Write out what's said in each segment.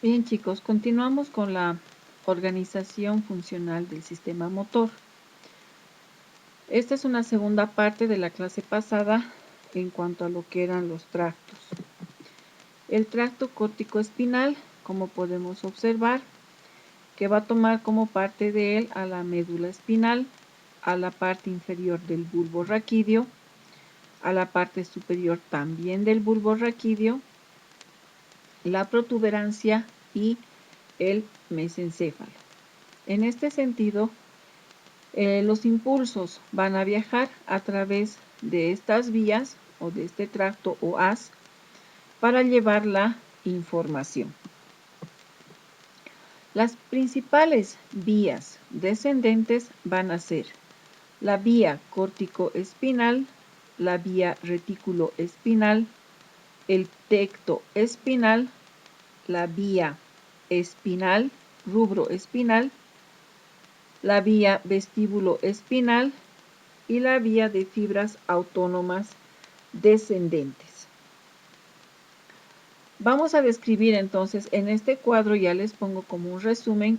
Bien, chicos, continuamos con la organización funcional del sistema motor. Esta es una segunda parte de la clase pasada en cuanto a lo que eran los tractos. El tracto córtico-espinal, como podemos observar, que va a tomar como parte de él a la médula espinal, a la parte inferior del bulbo raquídeo, a la parte superior también del bulbo raquídeo, la protuberancia y el mesencéfalo. En este sentido, los impulsos van a viajar a través de estas vías o de este tracto o haz para llevar la información. Las principales vías descendentes van a ser la vía córtico-espinal, la vía retículo-espinal, el tecto espinal, la vía espinal, rubro espinal, la vía vestíbulo espinal y la vía de fibras autónomas descendentes. Vamos a describir entonces en este cuadro, ya les pongo como un resumen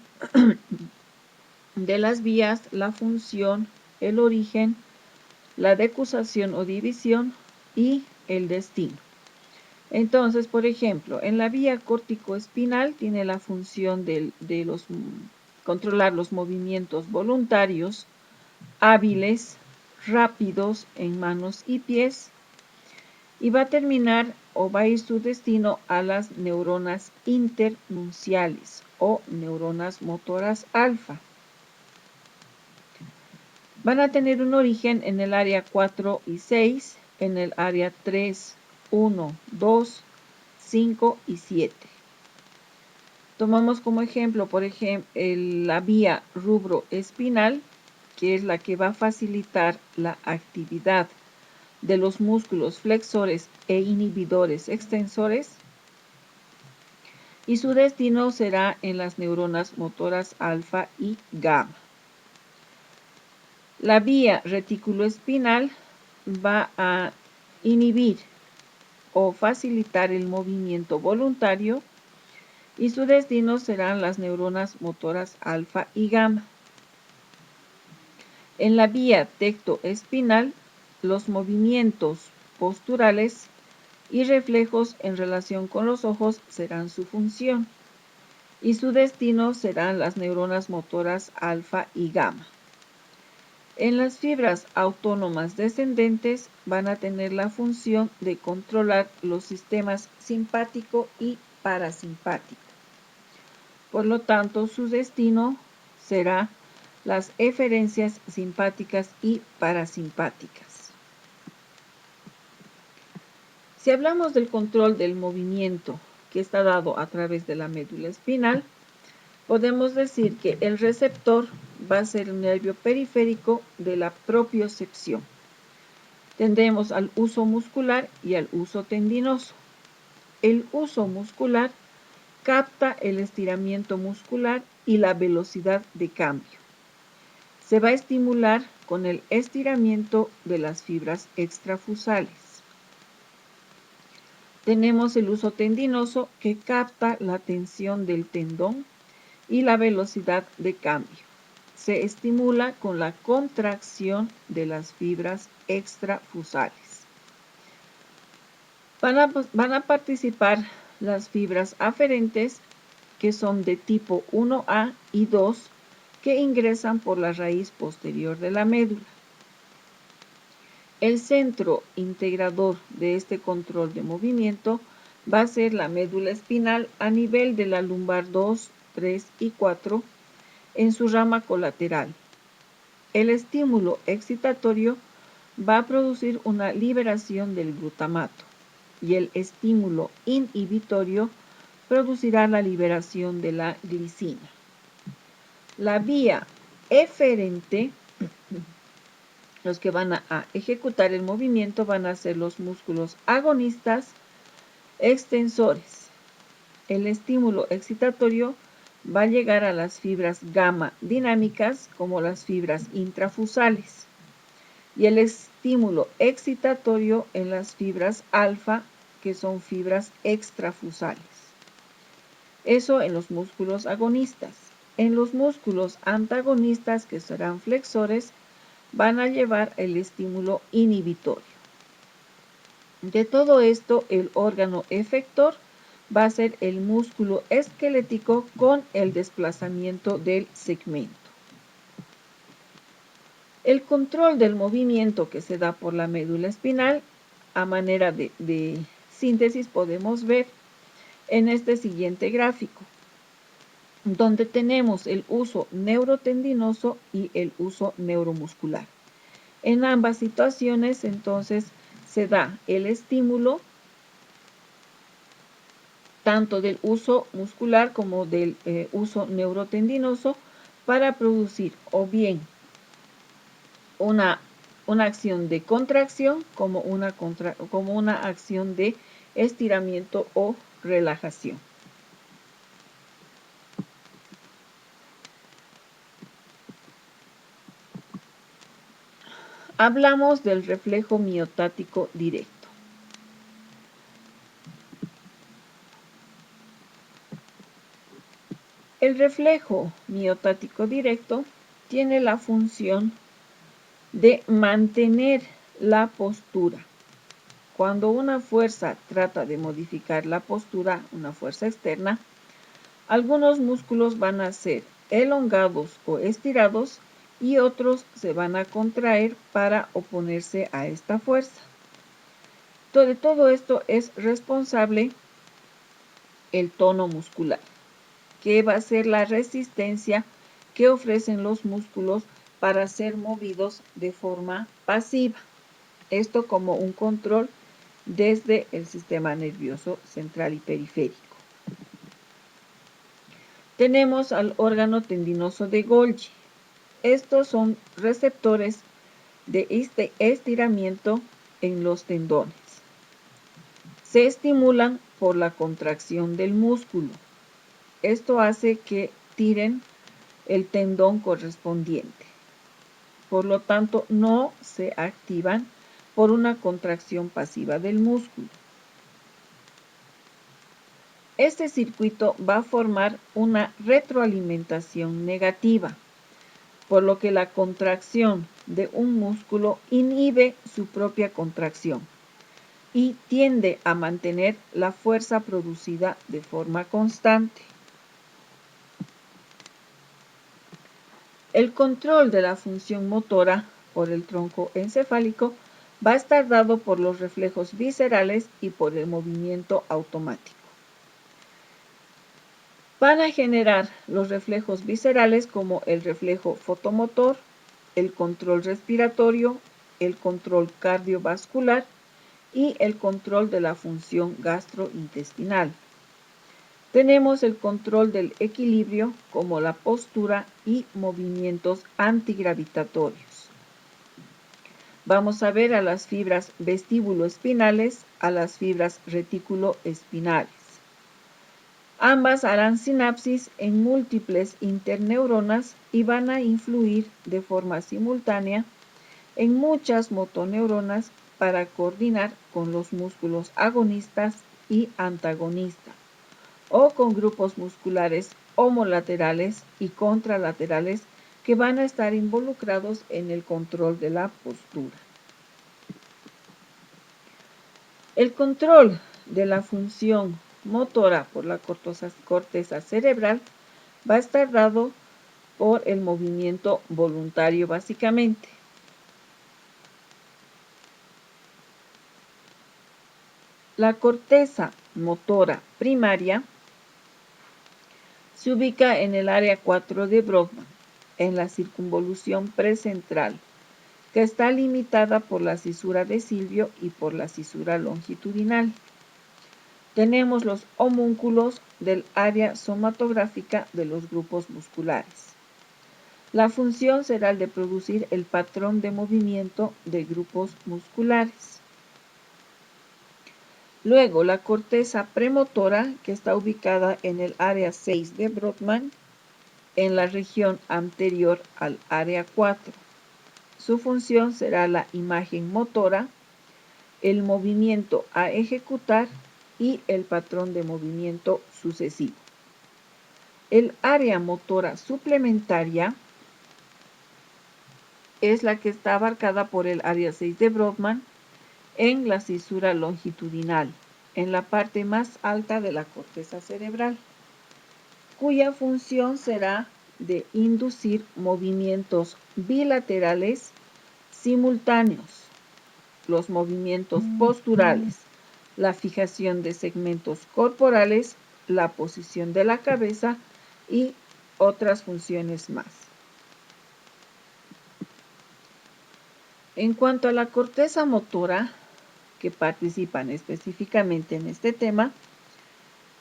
de las vías, la función, el origen, la decusación o división y el destino. Entonces, por ejemplo, en la vía córtico-espinal tiene la función de controlar los movimientos voluntarios, hábiles, rápidos en manos y pies, y va a terminar o va a ir su destino a las neuronas internunciales o neuronas motoras alfa. Van a tener un origen en el área 4 y 6, en el área 3, 1, 2, 5 y 7. Tomamos como ejemplo, por ejemplo, la vía rubro espinal, que es la que va a facilitar la actividad de los músculos flexores e inhibidores extensores, y su destino será en las neuronas motoras alfa y gamma. La vía reticuloespinal va a inhibir o facilitar el movimiento voluntario y su destino serán las neuronas motoras alfa y gamma. En la vía tectoespinal, los movimientos posturales y reflejos en relación con los ojos serán su función, y su destino serán las neuronas motoras alfa y gamma. En las fibras autónomas descendentes van a tener la función de controlar los sistemas simpático y parasimpático. Por lo tanto, su destino será las eferencias simpáticas y parasimpáticas. Si hablamos del control del movimiento que está dado a través de la médula espinal, podemos decir que el receptor va a ser el nervio periférico de la propiocepción. Tendremos al uso muscular y al uso tendinoso. El uso muscular capta el estiramiento muscular y la velocidad de cambio. Se va a estimular con el estiramiento de las fibras extrafusales. Tenemos el uso tendinoso que capta la tensión del tendón y la velocidad de cambio. Se estimula con la contracción de las fibras extrafusales. Van a participar las fibras aferentes, que son de tipo 1A y 2, que ingresan por la raíz posterior de la médula. El centro integrador de este control de movimiento va a ser la médula espinal a nivel de la lumbar 2, 3 y 4 en su rama colateral. El estímulo excitatorio va a producir una liberación del glutamato y el estímulo inhibitorio producirá la liberación de la glicina. La vía eferente, los que van a ejecutar el movimiento van a ser los músculos agonistas extensores. El estímulo excitatorio va a llegar a las fibras gamma dinámicas como las fibras intrafusales y el estímulo excitatorio en las fibras alfa, que son fibras extrafusales. Eso en los músculos agonistas. En los músculos antagonistas, que serán flexores, van a llevar el estímulo inhibitorio. De todo esto, el órgano efector va a ser el músculo esquelético con el desplazamiento del segmento. El control del movimiento que se da por la médula espinal, a manera de síntesis, podemos ver en este siguiente gráfico, donde tenemos el uso neurotendinoso y el uso neuromuscular. En ambas situaciones, entonces, se da el estímulo tanto del uso muscular como del uso neurotendinoso para producir o bien una acción de contracción como una acción de estiramiento o relajación. Hablamos del reflejo miotático directo. El reflejo miotático directo tiene la función de mantener la postura. Cuando una fuerza trata de modificar la postura, una fuerza externa, algunos músculos van a ser elongados o estirados y otros se van a contraer para oponerse a esta fuerza. De todo esto es responsable el tono muscular, que va a ser la resistencia que ofrecen los músculos para ser movidos de forma pasiva. Esto como un control desde el sistema nervioso central y periférico. Tenemos al órgano tendinoso de Golgi. Estos son receptores de este estiramiento en los tendones. Se estimulan por la contracción del músculo. Esto hace que tiren el tendón correspondiente. Por lo tanto, no se activan por una contracción pasiva del músculo. Este circuito va a formar una retroalimentación negativa, por lo que la contracción de un músculo inhibe su propia contracción y tiende a mantener la fuerza producida de forma constante. El control de la función motora por el tronco encefálico va a estar dado por los reflejos viscerales y por el movimiento automático. Van a generar los reflejos viscerales como el reflejo fotomotor, el control respiratorio, el control cardiovascular y el control de la función gastrointestinal. Tenemos el control del equilibrio como la postura y movimientos antigravitatorios. Vamos a ver a las fibras vestíbuloespinales, a las fibras retículoespinales. Ambas harán sinapsis en múltiples interneuronas y van a influir de forma simultánea en muchas motoneuronas para coordinar con los músculos agonistas y antagonistas, o con grupos musculares homolaterales y contralaterales que van a estar involucrados en el control de la postura. El control de la función motora por la corteza cerebral va a estar dado por el movimiento voluntario básicamente. La corteza motora primaria se ubica en el área 4 de Brodmann, en la circunvolución precentral, que está limitada por la cisura de Silvio y por la cisura longitudinal. Tenemos los homúnculos del área somatográfica de los grupos musculares. La función será el de producir el patrón de movimiento de grupos musculares. Luego, la corteza premotora, que está ubicada en el área 6 de Brodmann, en la región anterior al área 4. Su función será la imagen motora, el movimiento a ejecutar y el patrón de movimiento sucesivo. El área motora suplementaria es la que está abarcada por el área 6 de Brodmann en la cisura longitudinal, en la parte más alta de la corteza cerebral, cuya función será de inducir movimientos bilaterales simultáneos, los movimientos posturales, la fijación de segmentos corporales, la posición de la cabeza y otras funciones más. En cuanto a la corteza motora, que participan específicamente en este tema,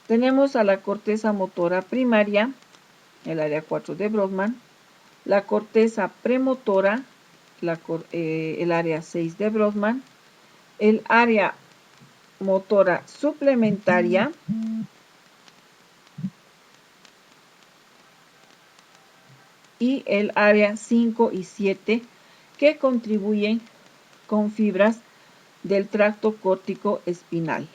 tenemos a la corteza motora primaria, el área 4 de Brodmann, la corteza premotora, el área 6 de Brodmann, el área motora suplementaria, y el área 5 y 7, que contribuyen con fibras del tracto córtico espinal.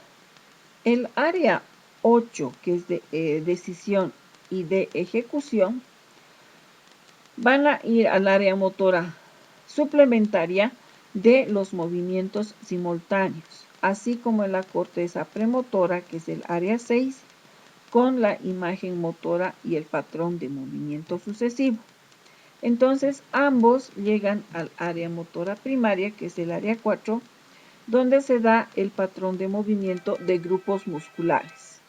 El área 8, que es de decisión y de ejecución, van a ir al área motora suplementaria de los movimientos simultáneos, así como en la corteza premotora, que es el área 6, con la imagen motora y el patrón de movimiento sucesivo. Entonces, ambos llegan al área motora primaria, que es el área 4, donde se da el patrón de movimiento de grupos musculares.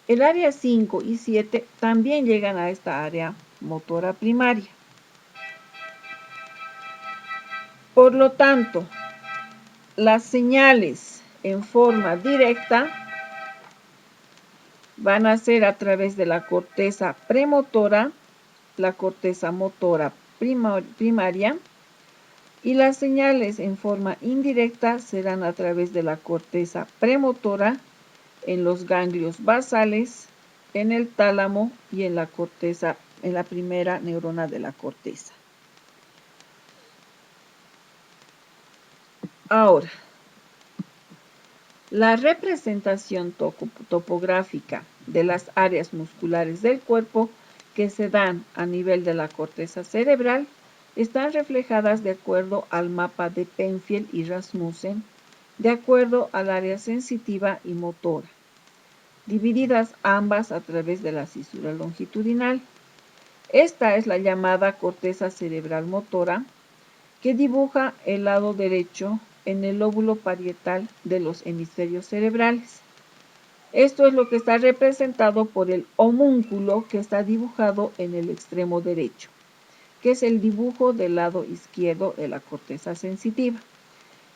El área 5 y 7 también llegan a esta área motora primaria. Por lo tanto, las señales en forma directa van a ser a través de la corteza premotora, la corteza motora primaria, y las señales en forma indirecta serán a través de la corteza premotora, en los ganglios basales, en el tálamo y en la corteza, en la primera neurona de la corteza. Ahora, la representación topográfica de las áreas musculares del cuerpo que se dan a nivel de la corteza cerebral están reflejadas de acuerdo al mapa de Penfield y Rasmussen, de acuerdo al área sensitiva y motora, divididas ambas a través de la cisura longitudinal. Esta es la llamada corteza cerebral motora, que dibuja el lado derecho en el lóbulo parietal de los hemisferios cerebrales. Esto es lo que está representado por el homúnculo que está dibujado en el extremo derecho, que es el dibujo del lado izquierdo de la corteza sensitiva.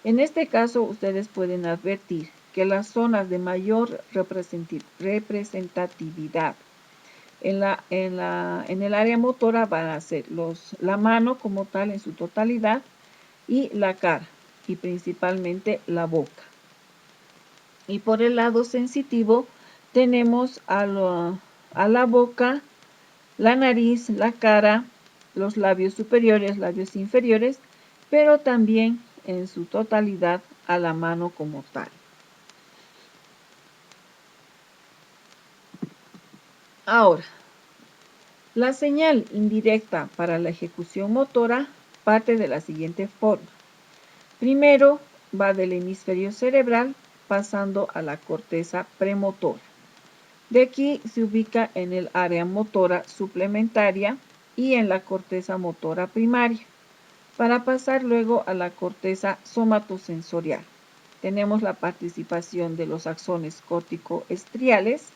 En este caso, ustedes pueden advertir que las zonas de mayor representatividad en el área motora van a ser la mano como tal en su totalidad y la cara, y principalmente la boca. Y por el lado sensitivo tenemos a la boca, la nariz, la cara, los labios superiores, labios inferiores, pero también en su totalidad a la mano como tal. Ahora, la señal indirecta para la ejecución motora parte de la siguiente forma. Primero va del hemisferio cerebral pasando a la corteza premotora. De aquí se ubica en el área motora suplementaria y en la corteza motora primaria, para pasar luego a la corteza somatosensorial. Tenemos la participación de los axones córtico-estriales,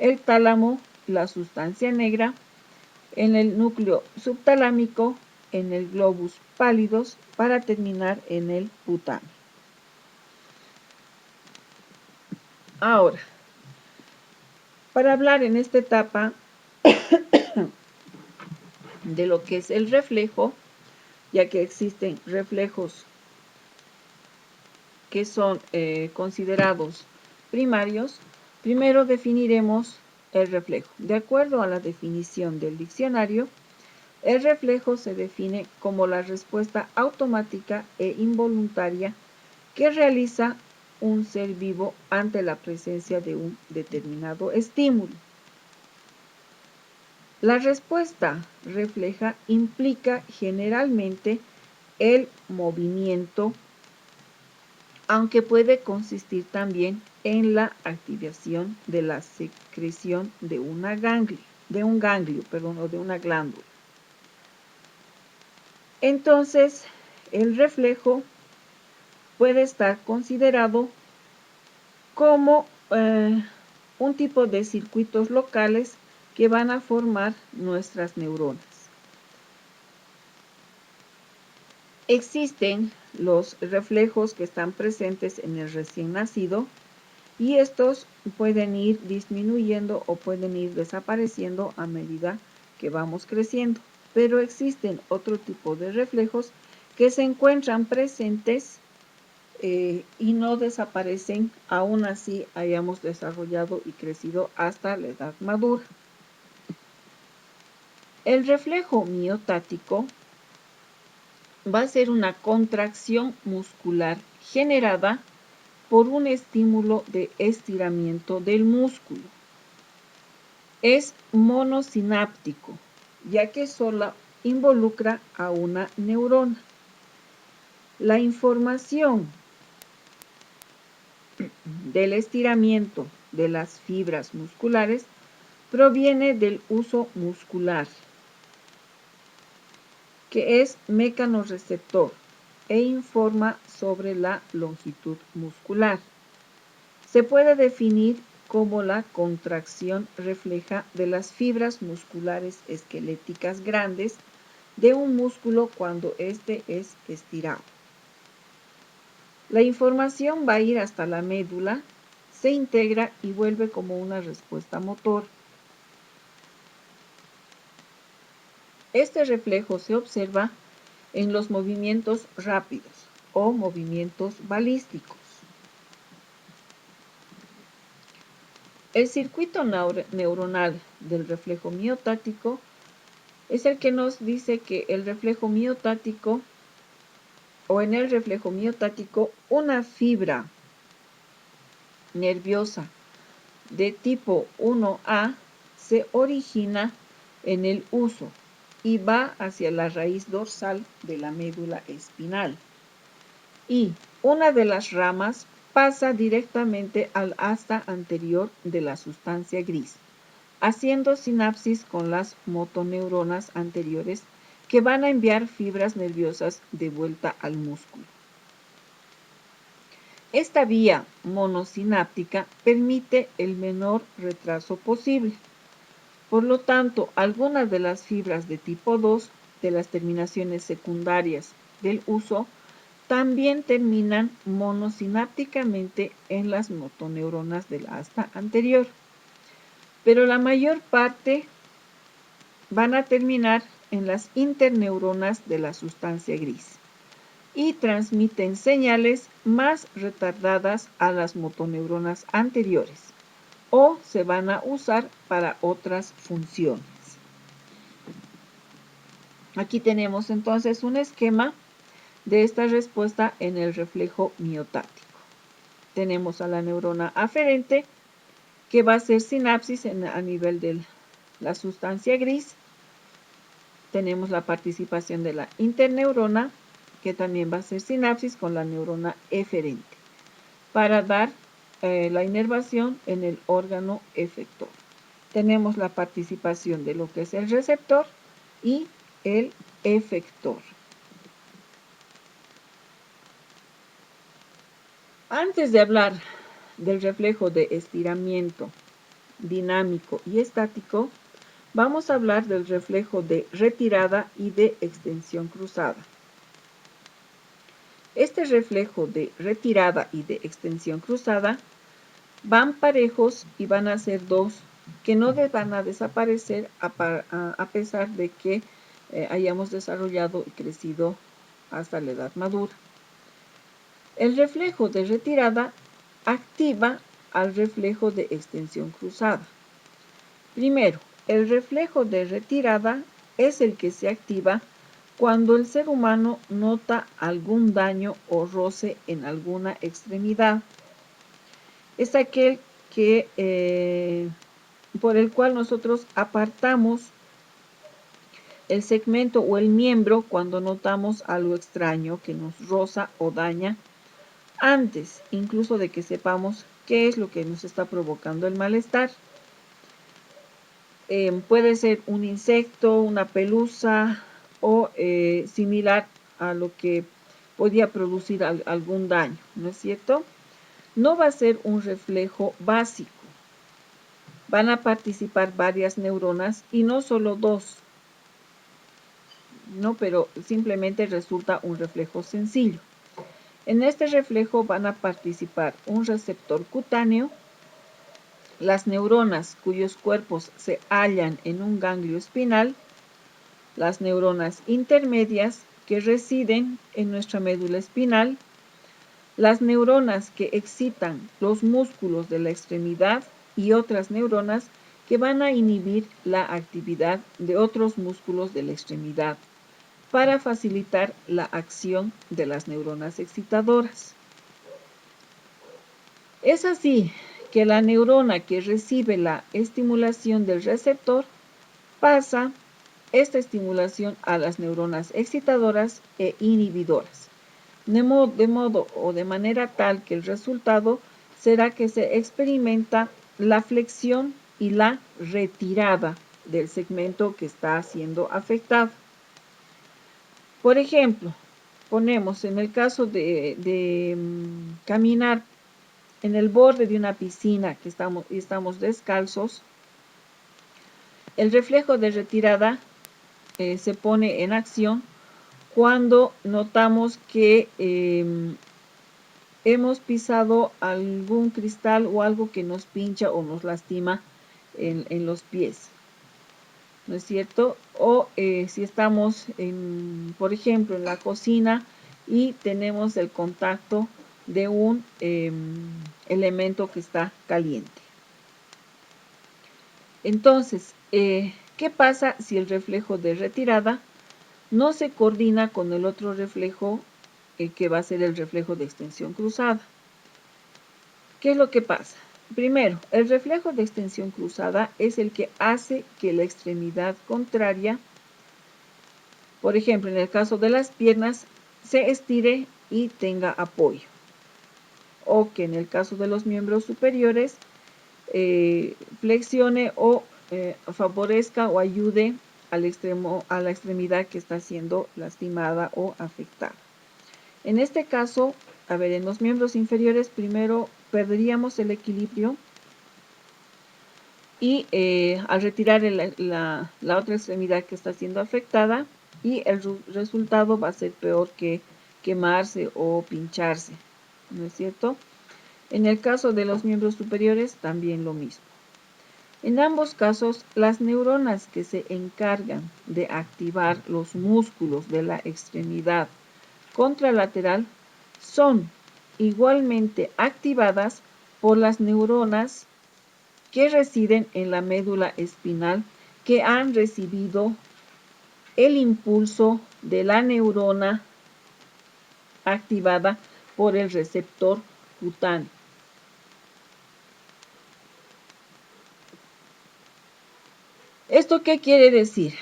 el tálamo, la sustancia negra, en el núcleo subtalámico, en el globus pálidos, para terminar en el putamo. Ahora, para hablar en esta etapa de lo que es el reflejo, ya que existen reflejos que son considerados primarios, primero definiremos el reflejo. De acuerdo a la definición del diccionario, el reflejo se define como la respuesta automática e involuntaria que realiza un ser vivo ante la presencia de un determinado estímulo. La respuesta refleja implica generalmente el movimiento, aunque puede consistir también en la activación de la secreción de un ganglio, o de una glándula. Entonces, el reflejo puede estar considerado como un tipo de circuitos locales que van a formar nuestras neuronas. Existen los reflejos que están presentes en el recién nacido y estos pueden ir disminuyendo o pueden ir desapareciendo a medida que vamos creciendo. Pero existen otro tipo de reflejos que se encuentran presentes y no desaparecen, aún así hayamos desarrollado y crecido hasta la edad madura. El reflejo miotático va a ser una contracción muscular generada por un estímulo de estiramiento del músculo. Es monosináptico, ya que solo involucra a una neurona. La información del estiramiento de las fibras musculares proviene del uso muscular, que es mecanorreceptor, e informa sobre la longitud muscular. Se puede definir como la contracción refleja de las fibras musculares esqueléticas grandes de un músculo cuando éste es estirado. La información va a ir hasta la médula, se integra y vuelve como una respuesta motor. Este reflejo se observa en los movimientos rápidos o movimientos balísticos. El circuito neuronal del reflejo miotático es el que nos dice que el reflejo miotático, o en el reflejo miotático, una fibra nerviosa de tipo 1A se origina en el huso y va hacia la raíz dorsal de la médula espinal. Y una de las ramas pasa directamente al asta anterior de la sustancia gris, haciendo sinapsis con las motoneuronas anteriores que van a enviar fibras nerviosas de vuelta al músculo. Esta vía monosináptica permite el menor retraso posible. Por lo tanto, algunas de las fibras de tipo 2 de las terminaciones secundarias del huso también terminan monosinápticamente en las motoneuronas del asta anterior, pero la mayor parte van a terminar en las interneuronas de la sustancia gris y transmiten señales más retardadas a las motoneuronas anteriores o se van a usar para otras funciones. Aquí tenemos entonces un esquema de esta respuesta en el reflejo miotático. Tenemos a la neurona aferente que va a hacer sinapsis a nivel de la sustancia gris. Tenemos la participación de la interneurona que también va a hacer sinapsis con la neurona eferente para dar la inervación en el órgano efector. Tenemos la participación de lo que es el receptor y el efector. Antes de hablar del reflejo de estiramiento dinámico y estático, vamos a hablar del reflejo de retirada y de extensión cruzada. Este reflejo de retirada y de extensión cruzada van parejos y van a ser dos que no van a desaparecer a pesar de que hayamos desarrollado y crecido hasta la edad madura. El reflejo de retirada activa al reflejo de extensión cruzada. Primero, el reflejo de retirada es el que se activa cuando el ser humano nota algún daño o roce en alguna extremidad. Es aquel que, por el cual nosotros apartamos el segmento o el miembro cuando notamos algo extraño que nos roza o daña antes incluso de que sepamos qué es lo que nos está provocando el malestar. Puede ser un insecto, una pelusa o similar a lo que podía producir algún daño, ¿no es cierto? No va a ser un reflejo básico. Van a participar varias neuronas y no solo dos, ¿no? Pero simplemente resulta un reflejo sencillo. En este reflejo van a participar un receptor cutáneo, las neuronas cuyos cuerpos se hallan en un ganglio espinal, las neuronas intermedias que residen en nuestra médula espinal, las neuronas que excitan los músculos de la extremidad y otras neuronas que van a inhibir la actividad de otros músculos de la extremidad para facilitar la acción de las neuronas excitadoras. Es así que la neurona que recibe la estimulación del receptor pasa esta estimulación a las neuronas excitadoras e inhibidoras, de modo o de manera tal que el resultado será que se experimenta la flexión y la retirada del segmento que está siendo afectado. Por ejemplo, ponemos en el caso de caminar en el borde de una piscina que estamos descalzos, el reflejo de retirada se pone en acción cuando notamos que hemos pisado algún cristal o algo que nos pincha o nos lastima en los pies, ¿no es cierto? O si estamos, por ejemplo, en la cocina y tenemos el contacto de un elemento que está caliente. Entonces, ¿qué pasa si el reflejo de retirada no se coordina con el otro reflejo que va a ser el reflejo de extensión cruzada? ¿Qué es lo que pasa? Primero, el reflejo de extensión cruzada es el que hace que la extremidad contraria, por ejemplo, en el caso de las piernas, se estire y tenga apoyo. O que en el caso de los miembros superiores, flexione o favorezca o ayude al extremo, a la extremidad que está siendo lastimada o afectada. En este caso, a ver, en los miembros inferiores primero perderíamos el equilibrio y al retirar la otra extremidad que está siendo afectada, y el resultado va a ser peor que quemarse o pincharse, ¿no es cierto? En el caso de los miembros superiores también lo mismo. En ambos casos, las neuronas que se encargan de activar los músculos de la extremidad contralateral son igualmente activadas por las neuronas que residen en la médula espinal, que han recibido el impulso de la neurona activada por el receptor cutáneo. ¿Esto qué quiere decir?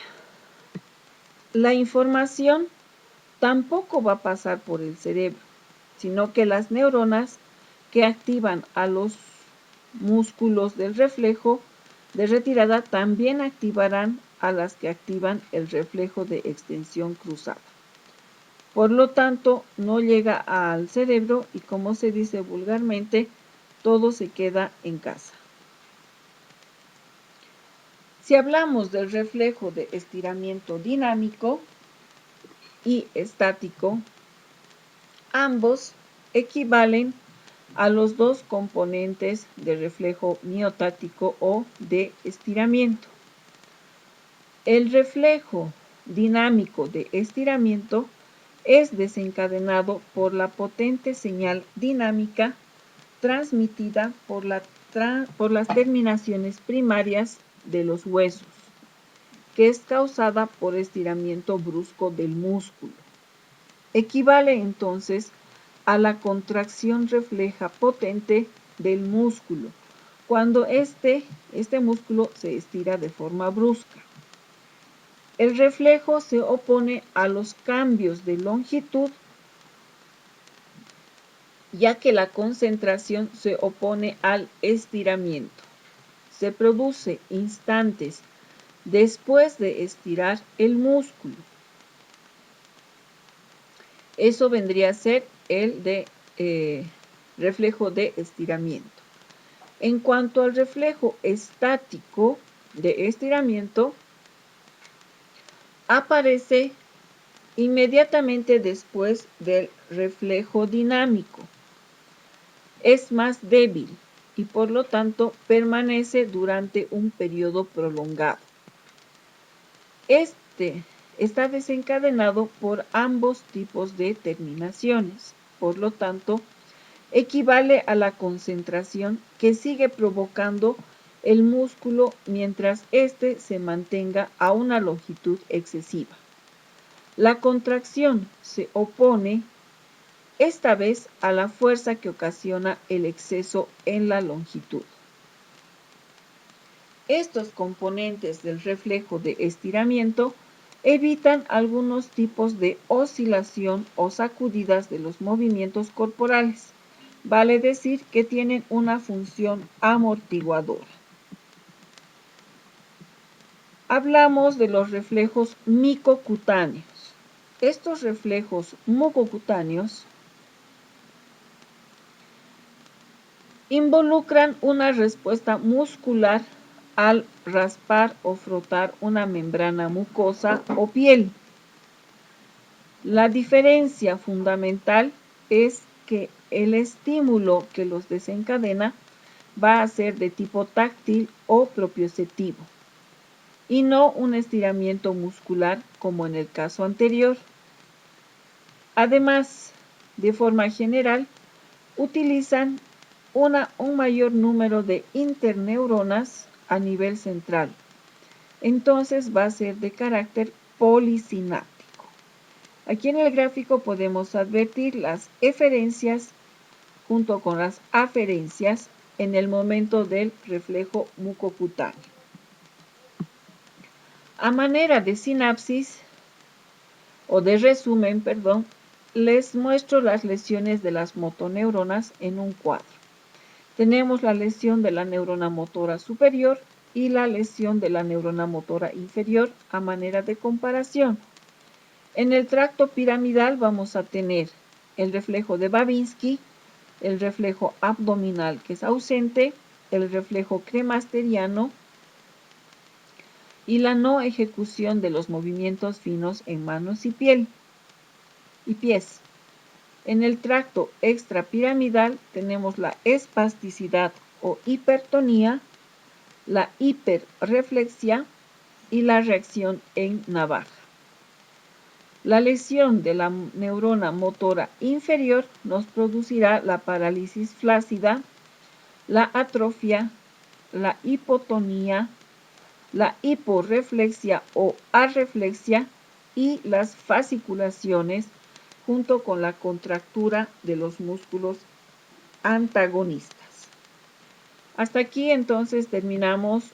La información tampoco va a pasar por el cerebro, sino que las neuronas que activan a los músculos del reflejo de retirada también activarán a las que activan el reflejo de extensión cruzada. Por lo tanto, no llega al cerebro y, como se dice vulgarmente, todo se queda en casa. Si hablamos del reflejo de estiramiento dinámico y estático, ambos equivalen a los dos componentes de reflejo miotático o de estiramiento. El reflejo dinámico de estiramiento es desencadenado por la potente señal dinámica transmitida por las terminaciones primarias de los huesos, que es causada por estiramiento brusco del músculo. Equivale entonces a la contracción refleja potente del músculo, cuando este músculo se estira de forma brusca. El reflejo se opone a los cambios de longitud, ya que la concentración se opone al estiramiento. Se produce instantes después de estirar el músculo. Eso vendría a ser el de reflejo de estiramiento. En cuanto al reflejo estático de estiramiento, aparece inmediatamente después del reflejo dinámico. Es más débil y por lo tanto permanece durante un periodo prolongado. Este está desencadenado por ambos tipos de terminaciones. Por lo tanto, equivale a la concentración que sigue provocando el músculo mientras éste se mantenga a una longitud excesiva. La contracción se opone esta vez a la fuerza que ocasiona el exceso en la longitud. Estos componentes del reflejo de estiramiento evitan algunos tipos de oscilación o sacudidas de los movimientos corporales. Vale decir que tienen una función amortiguadora. Hablamos de los reflejos micocutáneos. Estos reflejos mucocutáneos involucran una respuesta muscular al raspar o frotar una membrana mucosa o piel. La diferencia fundamental es que el estímulo que los desencadena va a ser de tipo táctil o propioceptivo y no un estiramiento muscular como en el caso anterior. Además, de forma general, utilizan un mayor número de interneuronas a nivel central. Entonces va a ser de carácter polisináptico. Aquí en el gráfico podemos advertir las eferencias junto con las aferencias en el momento del reflejo mucocutáneo. A manera de sinapsis, o de resumen, les muestro las lesiones de las motoneuronas en un cuadro. Tenemos la lesión de la neurona motora superior y la lesión de la neurona motora inferior a manera de comparación. En el tracto piramidal vamos a tener el reflejo de Babinski, el reflejo abdominal que es ausente, el reflejo cremasteriano y la no ejecución de los movimientos finos en manos y pies. En el tracto extrapiramidal tenemos la espasticidad o hipertonía, la hiperreflexia y la reacción en navaja. La lesión de la neurona motora inferior nos producirá la parálisis flácida, la atrofia, la hipotonía, la hiporreflexia o arreflexia y las fasciculaciones junto con la contractura de los músculos antagonistas. Hasta aquí entonces terminamos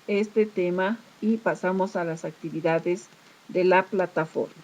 este tema y pasamos a las actividades de la plataforma.